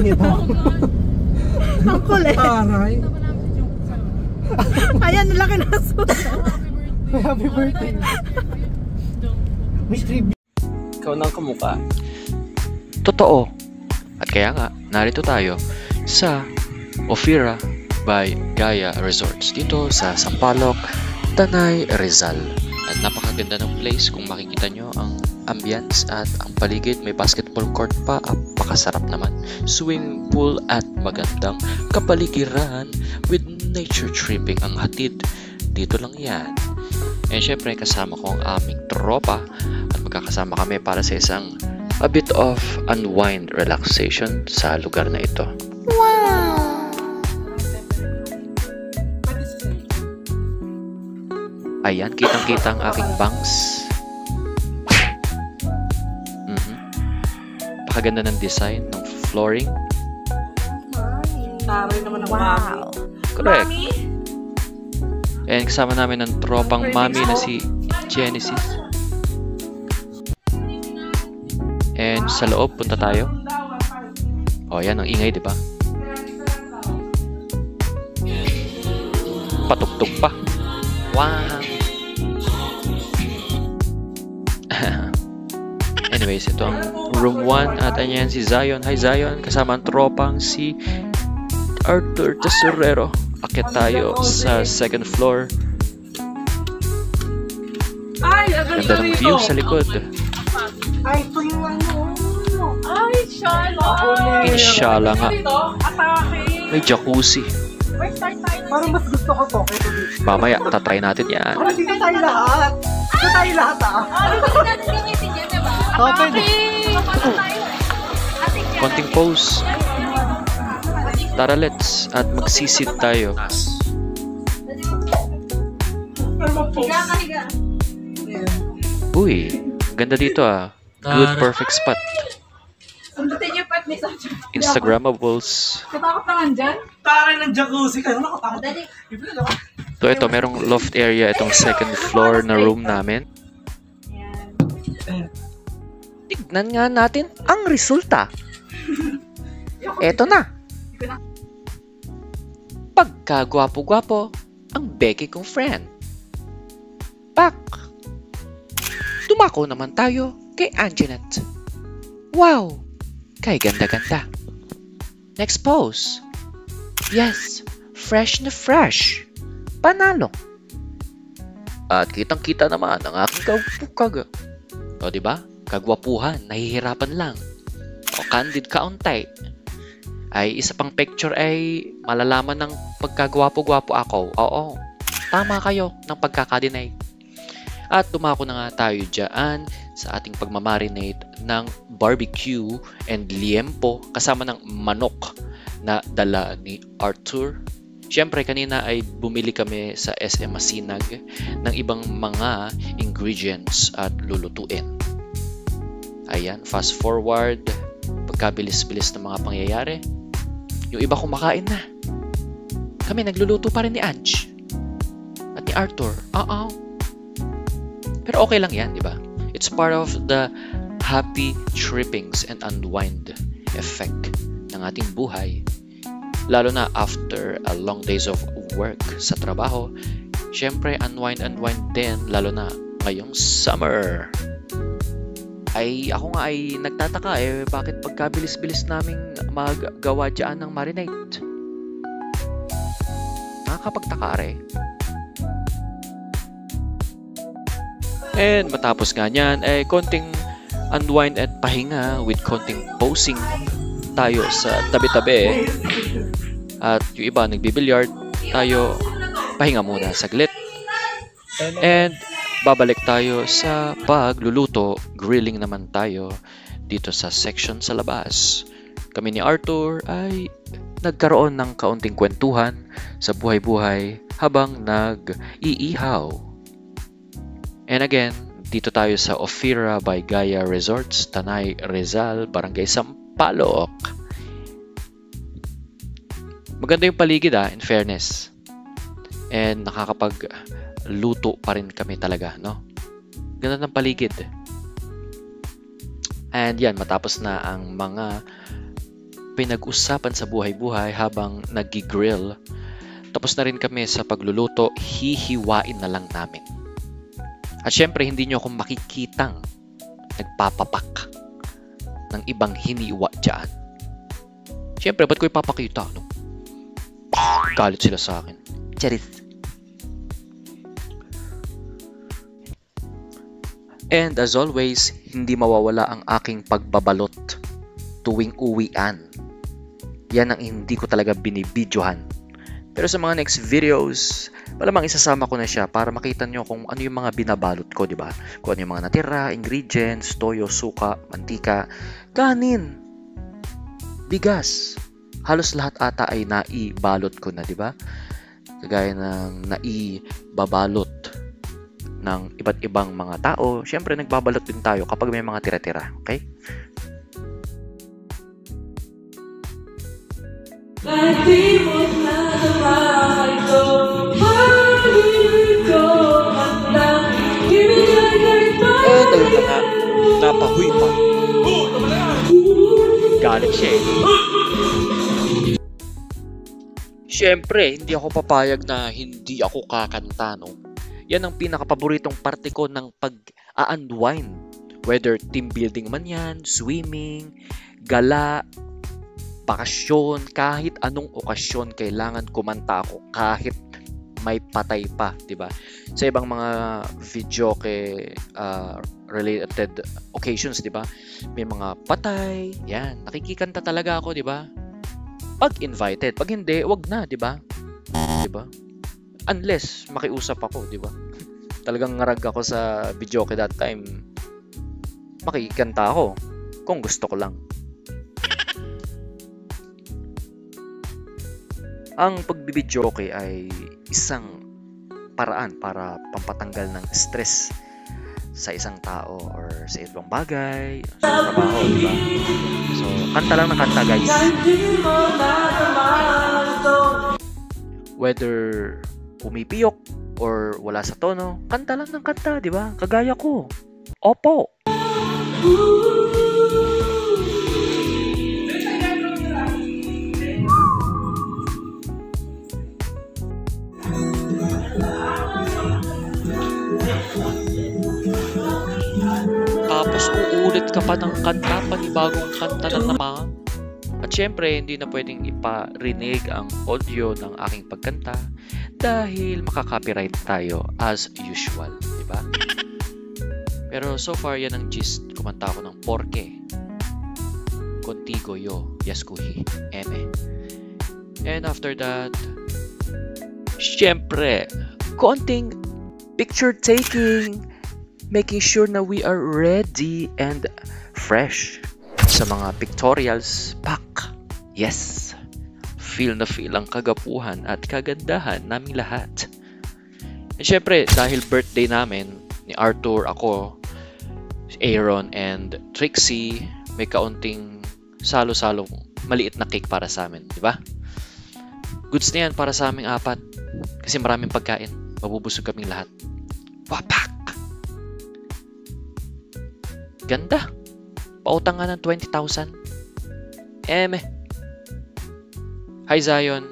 nito. Ang kulit. Aray. Ayan, laki na suso. Happy birthday. Miss Tribute. Ikaw nang kamukha. Totoo. At kaya nga, narito tayo sa Ophira by Gaia Resorts dito sa Sampaloc, Tanay, Rizal. At napakaganda ng place kung makikita nyo ang ambience at ang paligid. May basketball court pa, napakasarap naman. Swimming pool at magandang kapaligiran with nature tripping ang hatid. Dito lang yan. And syempre kasama ko ang aming tropa at magkakasama kami para sa isang a bit of unwind relaxation sa lugar na ito. Ayan, kitang-kita ang aking bangs. Pakaganda ng design ng flooring. Taray naman ang wow. Correct. And kasama namin ng tropang mami na si Genesis. And sa loob, punta tayo. O, yan ang ingay, di ba? Patugtog pa. Wow! Anyways, ito ang room 1 at ayan si Zion. Hi Zion, kasama ang tropang si Arthur Tesorero. Akit tayo sa second floor. Ganda ng view sa likod. Ay, ito yung ano. Ay, shala. Inshallah nga. May jacuzzi. Parang mas gusto ko to. Mamaya, tatry natin yan. Parang dito tayo lahat. Dito tayo lahat Konting pose. Tara, let's. At magsisit tayo. Uy, ganda dito ah. Good, perfect spot. Sundutin niyo pat ni Sacha. Instagramables. Katakot naman dyan? Taray ng jacuzzi. Kaya nakatakot. Ito, merong loft area. Itong second floor na room namin. Tignan nga natin ang resulta. Eto na. Pagkagwapo-gwapo ang Becky kong friend. Pak! Tumako naman tayo kay Anjanette. Wow! Kay ganda-ganda. Next pose. Yes, fresh na fresh. Panalo. At kitang-kita naman ang aking kagpukag. O diba? Kagwapuhan, nahihirapan lang. O candid kaunti. Ay isa pang picture ay malalaman ng pagkagwapo-gwapo ako. Oo, tama kayo ng pagkakadinay. At tumako na nga tayo dyan sa ating pagmamarinate ng barbecue and liempo kasama ng manok na dala ni Arthur. Siyempre kanina ay bumili kami sa SM Masinag ng ibang mga ingredients at lulutuin. Ayan, fast forward, pagkabilis-bilis ng mga pangyayari. Yung iba kumakain na. Kami nagluluto pa rin ni Ange at ni Arthur. Pero okay lang yan, di ba? It's part of the happy trippings and unwind effect ng ating buhay. Lalo na after a long days of work sa trabaho, syempre unwind din, lalo na ngayong summer. Ay ako nga ay nagtataka bakit pagkabilis-bilis naming maggawa dyan ng marinate. Nakakapagtaka And matapos nga niyan, konting unwind at pahinga with konting posing tayo sa tabi-tabi. At yung iba nagbibilyard, tayo pahinga muna saglit. And babalik tayo sa pagluluto, grilling naman tayo dito sa section sa labas. Kami ni Arthur ay nagkaroon ng kaunting kwentuhan sa buhay-buhay habang nag-iihaw. And again, dito tayo sa Ophira by Gaia Resorts, Tanay, Rizal, Barangay Sampaloc. Maganda yung paligid in fairness. And nakakapagluto pa rin kami talaga, no? Ganda ng paligid. And yan, matapos na ang mga pinag-usapan sa buhay-buhay habang nag-grill. Tapos na rin kami sa pagluluto, hihiwain na lang namin. At syempre, hindi nyo akong makikitang nagpapapak ng ibang hiniwa dyan. Syempre, ba't ko ipapakita, no? Galit sila sa akin. Charis. And as always, hindi mawawala ang aking pagbabalot tuwing uwian. Yan ang hindi ko talaga binibidyohan. Pero sa mga next videos, malamang isasama ko na siya para makita nyo kung ano yung mga binabalot ko, di ba? Kung ano yung mga natira, ingredients, toyo, suka, mantika, kanin, bigas. Halos lahat ata ay naibalot ko na, di ba? Kagaya ng naibabalot ng iba't ibang mga tao. Siyempre, nagbabalot din tayo kapag may mga tira-tira. Okay? Ayun na nga, napahuy pa. Galit siya eh. Siyempre, hindi ako papayag na hindi ako kakanta, no? Yan ang pinakapaboritong parte ko ng pag-unwind. Whether team building man yan, swimming, gala, bakasyon, kahit anong okasyon kailangan kumanta ako kahit may patay pa, 'di ba? Sa ibang mga videoke related occasions, 'di ba? May mga patay, yan, nakikikanta talaga ako, 'di ba? Pag invited, pag hindi, wag na, 'di ba? 'Di ba? Unless makiusap ako, 'di ba? Talagang ngarag ako sa videoke that time. Makikanta ako kung gusto ko lang. Ang pagbibidyoke ay isang paraan para pampatanggal ng stress sa isang tao or sa ibang bagay, sa trabaho, di ba? So, kanta lang ng kanta, guys. Whether pumipiyok or wala sa tono, kanta lang ng kanta, di ba? Kagaya ko. Opo. Tapos uulit ka pa ng kanta, panibagong kanta na naman. At syempre, hindi na pwedeng iparinig ang audio ng aking pagkanta dahil makaka-copyright tayo as usual, di ba? Pero so far, yan ang gist. Kumanta ako ng Porke, Contigo Yo, Yaskuhi, Eme. And after that, syempre, konting picture taking, making sure na we are ready and fresh sa mga pictorials. Pak! Yes! Feel na feel ang kagapuhan at kagandahan naming lahat. And syempre, dahil birthday namin, ni Arthur, ako, Aaron, and Trixie, may kaunting salo-salong maliit na cake para sa amin, di ba? Goods na yan para sa aming apat. Kasi maraming pagkain. Mabubusog kaming lahat. Wapak! Ganda. Pautang nga ng 20,000. Eme. Hi Zion.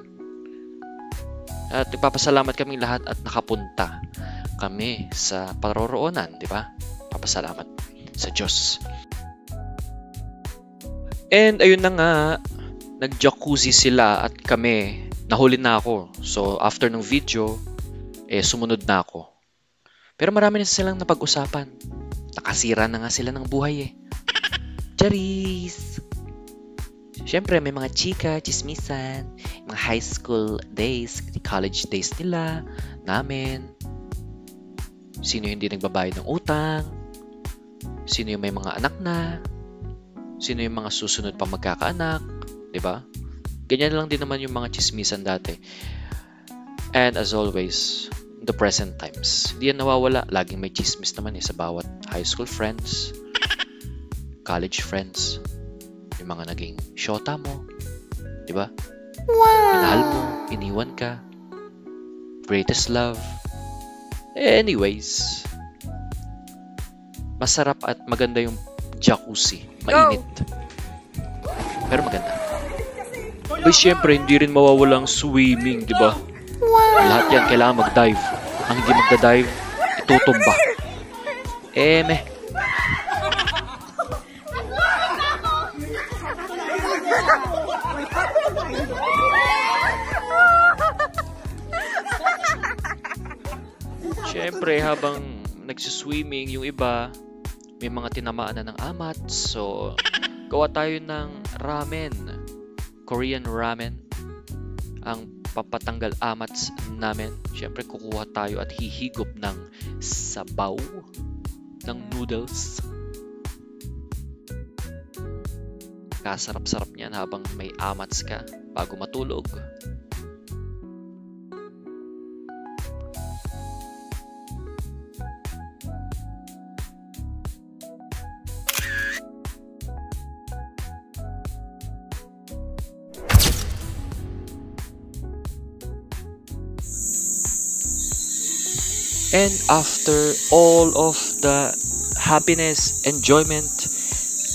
At nagpapasalamat kaming lahat at nakapunta kami sa paroroonan, di ba? Papasalamat sa Diyos. And ayun na nga, nag-jacuzzi sila at kami, nahuli na ako. So after ng video, sumunod na ako. Pero marami na silang napag-usapan. Nakasira na nga sila ng buhay eh. Charis! Siyempre, may mga chika, chismisan, mga high school days, college days nila, namin. Sino yung hindi nagbabayad ng utang? Sino yung may mga anak na? Sino yung mga susunod pa magkakaanak? Diba? Ganyan lang din naman yung mga chismisan dati. And as always, the present times, hindi yan nawawala. Laging may chismis naman sa bawat high school friends, college friends, yung mga naging shota mo, di ba? Wow! Minahal mo, iniwan ka, greatest love. Anyways, masarap at maganda yung jacuzzi. Mainit. Pero maganda. Bay, syempre, hindi rin mawawalang swimming, di ba? Lahat yan, kailangan mag-dive. Ang hindi magda-dive, itutumba. Meh. Syempre, habang nagsiswimming, yung iba, may mga tinamaan na ng amat. So, gawa tayo ng ramen. Korean ramen. Ang papatanggal amats namin. Syempre, kukuha tayo at hihigop ng sabaw ng noodles. Kasarap-sarap niyan habang may amats ka bago matulog. And after all of the happiness, enjoyment,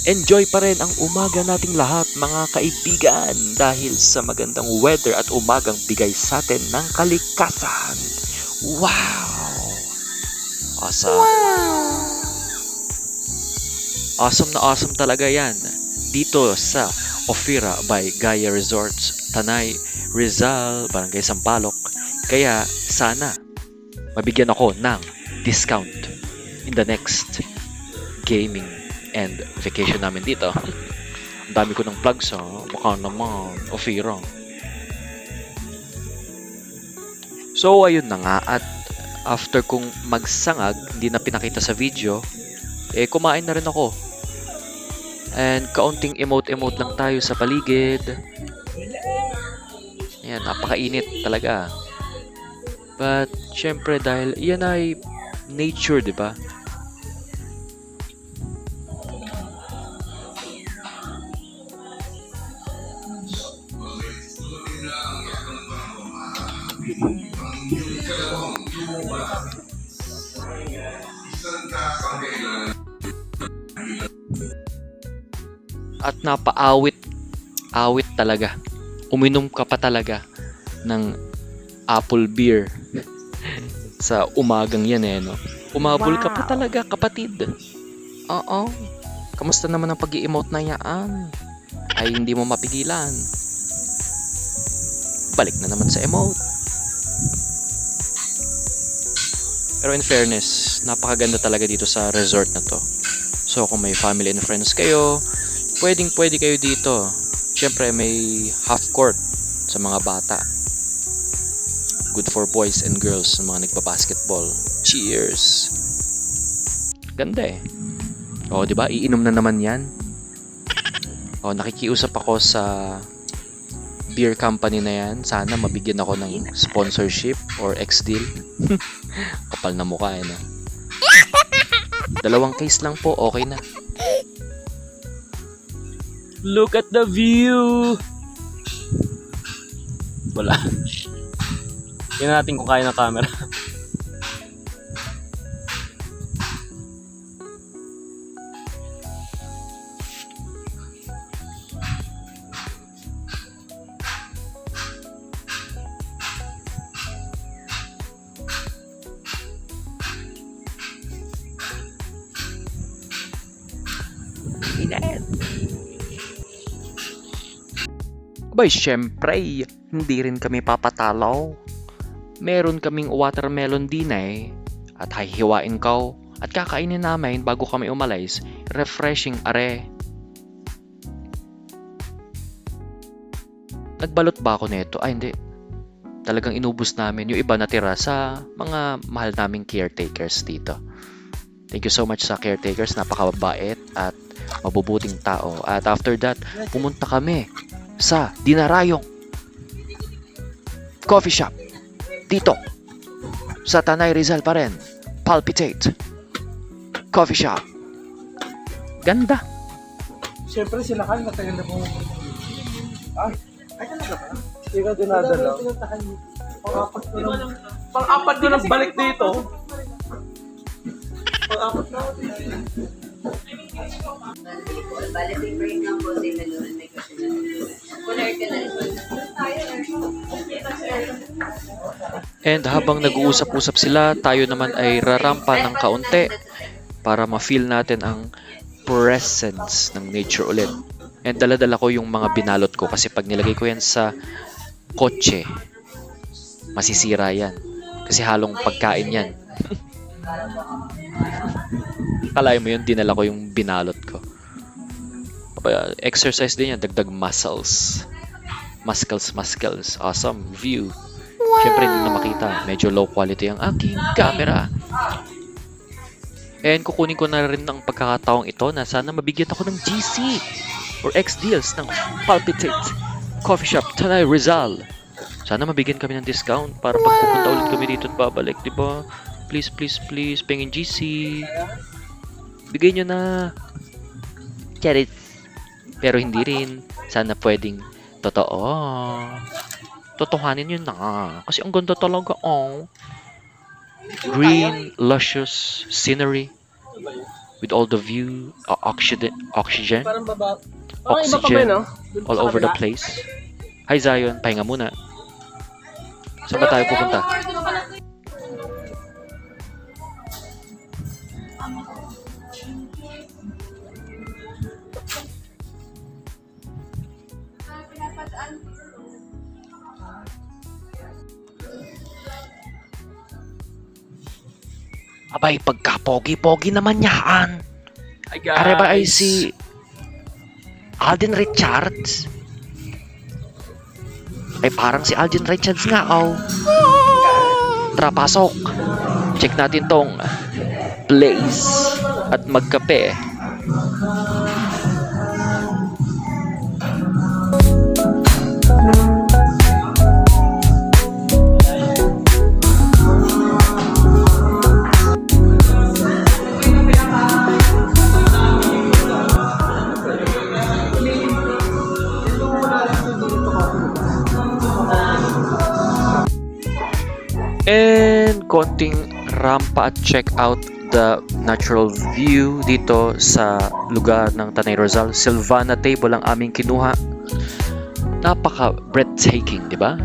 enjoy pa rin ang umaga nating lahat mga kaibigan dahil sa magandang weather at umagang bigay sa atin ng kalikasan. Wow! Awesome! Awesome na awesome talaga yan dito sa Ofira by Gaia Resorts, Tanay, Rizal, Barangay Sampaloc. Kaya sana mabigyan ako ng discount in the next gaming and vacation namin dito. Ang dami ko ng plugs, baka naman Ofira. So ayun na nga, at after kong magsangag, hindi na pinakita sa video, kumain na rin ako. And kaunting emote-emote lang tayo sa paligid. Ayan, napakainit talaga. But syempre dahil yan ay nature, di ba? At napaawit talaga. Uminom ka pa talaga ng apple beer sa umagang yan no? Umabol ka pa talaga, kapatid. Oo. Kamusta naman ang pag-i-emote na yan? Ay hindi mo mapigilan. Balik na naman sa emote. Pero in fairness, napakaganda talaga dito sa resort na to. So kung may family and friends kayo, pwede kayo dito. Siyempre may half court sa mga bata. Good for boys and girls, mga nagpa-basketball. Cheers! Ganda O, di ba? Iinom na naman yan. O, nakikiusap ako sa beer company na yan. Sana mabigyan ako ng sponsorship or ex-deal. Kapal na mukha, no? 2 case lang po, okay na. Look at the view! Wala. Yan natin kung kaya ng camera. Abay, syempre, hindi rin kami papatalaw. Meron kaming watermelon din at hihiwain ko at kakainin namin bago kami umalis. Refreshing are. Nagbalot ba ako nito? Ay, hindi. Talagang inubos namin yung iba natira sa mga mahal naming caretakers dito. Thank you so much sa caretakers. Napakababait at mabubuting tao. At after that, pumunta kami sa Dinarayong Coffee Shop dito sa Tanay Rizal pa rin. Palpitate Coffee Shop. Ganda. Siyempre sila kan matagal na pumunta. Ay talaga ba? Hindi ka dinadala. Pang-apat ko ng balik dito. Pang-apat na. Bale, break lang po din na doon. May kasi na. Kular ka na rin. And habang nag-uusap-usap sila, tayo naman ay rarampa ng kaunti para ma-feel natin ang presence ng nature ulit. And dala-dala ko yung mga binalot ko kasi pag nilagay ko yan sa kotse, masisira yan. Kasi halong pagkain yan. Kalahin mo yun, dinala ko yung binalot ko. Exercise din yan, dagdag muscles. Muscles. Awesome view. Siyempre hindi na makita. Medyo low quality ang aking camera. And kukunin ko na rin ang pagkakataong ito na sana mabigyan ako ng GC or X deals ng Palpitate Coffee Shop Tanay Rizal. Sana mabigyan kami ng discount para pag pupunta ulit kami dito at babalik, di ba? Please, pengin GC. Bigay nyo na. Charit. Pero hindi rin. Sana pwedeng totoo. Totohanin yun na. Kasi ang ganda talaga, oh. Green, luscious scenery with all the view, oxygen all over the place. Hi Zion, pahinga muna. Saan ba tayo pupunta? Abay, pagka-pogi-pogi naman yaan. Are ba ay si Alden Richards? Ay parang si Alden Richards nga, oh. Tara, pasok. Check natin tong place at magkape. And konting rampa at check out the natural view dito sa lugar ng Tanay Rizal. Silvana table ang aming kinuha. Napaka breathtaking, di ba?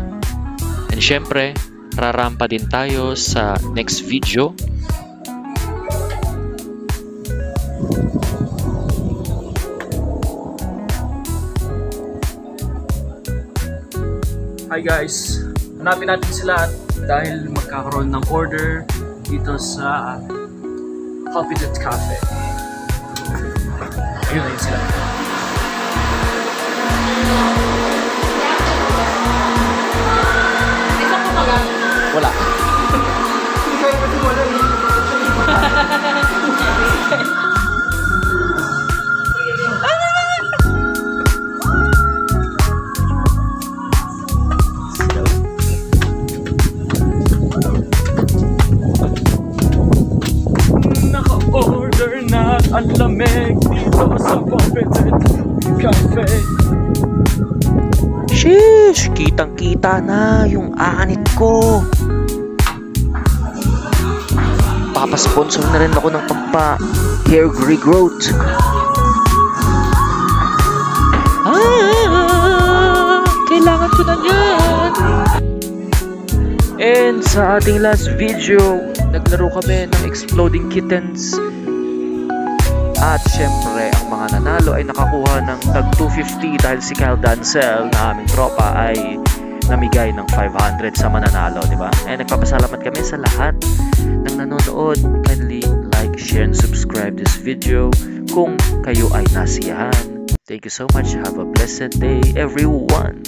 And syempre, rarampa din tayo sa next video. Hi guys, hanapin natin sila dahil magkakaroon ng order dito sa Palpitate Cafe. Ayun na yun sila. Wala. Naka-order na ang lamig dito sa Palpitate Cafe. Sheesh! Kitang-kita na yung anit ko. Papasponsor na rin ako ng pagpa-hair regrowth. Kailangan ko na yan. And sa ating last video, naglaro kami ng Exploding Kittens. At syempre, ang mga nanalo ay nakakuha ng tag 250 dahil si Kyle Dancel na aming tropa ay namigay ng 500 sa mananalo, di ba? And nagpapasalamat kami sa lahat ng nanonood. Kindly like, share, and subscribe this video kung kayo ay nasiyahan. Thank you so much. Have a blessed day, everyone.